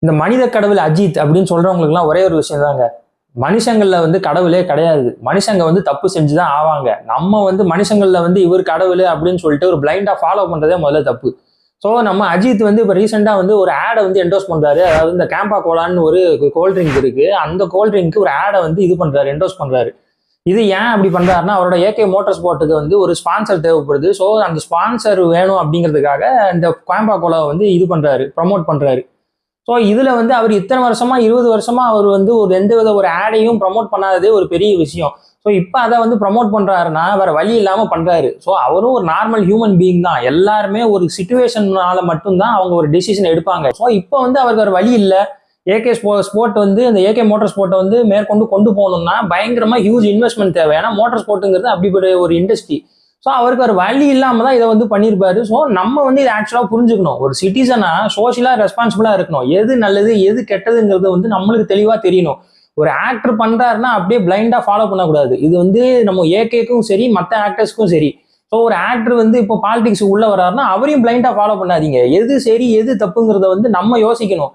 இந்த மனித கடவுள் அஜித் அப்படின்னு சொல்றவங்களுக்குலாம் ஒரே ஒரு விஷயம் தாங்க. மனுஷங்கள்ல கடவுளே கிடையாது. மனுஷங்க தப்பு செஞ்சுதான் ஆவாங்க. நம்ம மனுஷங்கள்ல இவர் கடவுள் அப்படின்னு சொல்லிட்டு ஒரு பிளைண்டா ஃபாலோ பண்றதே முதல்ல தப்பு. ஸோ நம்ம அஜித் இப்ப ரீசெண்டா ஒரு ஆடை என்டோஸ் பண்றாரு. அதாவது இந்த கேம்பா கோலான்னு ஒரு கோல்ட் ட்ரிங்க் இருக்கு. அந்த கோல்ட் ட்ரிங்க்கு ஒரு ஆடை இது பண்றாரு, என்டோஸ் பண்றாரு. இது ஏன் அப்படி பண்றாருன்னா, அவரோட ஏகே மோட்டார் ஸ்போர்ட்டுக்கு ஒரு ஸ்பான்சர் தேவைப்படுது. ஸோ அந்த ஸ்பான்சர் வேணும் அப்படிங்கிறதுக்காக இந்த கேம்பா கோலா இது பண்றாரு, ப்ரமோட் பண்றாரு. ஸோ இதுல அவர் இத்தனை வருஷமா 20 வருஷமா அவர் ஒரு எந்தவித ஒரு ஆடையும் ப்ரமோட் பண்ணாததே ஒரு பெரிய விஷயம். ஸோ இப்போ அதை ப்ரமோட் பண்றாருன்னா வேற வழி இல்லாம பண்றாரு. ஸோ அவரும் ஒரு நார்மல் ஹியூமன் பீயிங் தான். எல்லாருமே ஒரு சிச்சுவேஷனால மட்டும்தான் அவங்க ஒரு டெசிஷன் எடுப்பாங்க. ஸோ இப்போ அவருக்கு ஒரு வழி இல்லை. ஏகே ஸ்போர்ட் அந்த ஏகே மோட்டார் ஸ்போர்ட்டை மேற்கொண்டு கொண்டு போகணும்னா பயங்கரமா ஹியூஜ் இன்வெஸ்ட்மெண்ட் தேவை. ஏன்னா மோட்டார் ஸ்போர்ட்டுங்கிறது அப்படிப்பட்ட ஒரு இண்டஸ்ட்ரி. ஸோ அவருக்கு ஒரு வழி இல்லாம தான் இதை பண்ணியிருப்பாரு. ஸோ நம்ம இதை ஆக்சுவலா புரிஞ்சுக்கணும். ஒரு சிட்டிசனா சோஷியலா ரெஸ்பான்சிபிளா இருக்கணும். எது நல்லது எது கெட்டதுங்கிறது நம்மளுக்கு தெளிவா தெரியணும். ஒரு ஆக்டர் பண்றாருன்னா அப்படியே பிளைண்டா ஃபாலோ பண்ணக்கூடாது. இது நம்ம ஏகேக்கும் சரி, மற்ற ஆக்டர்ஸ்க்கும் சரி. ஸோ ஒரு ஆக்டர் இப்போ பாலிடிக்ஸ் உள்ள வர்றாருன்னா அவரையும் பிளைண்டா ஃபாலோ பண்ணாதீங்க. எது சரி எது தப்புங்கிறத நம்ம யோசிக்கணும்.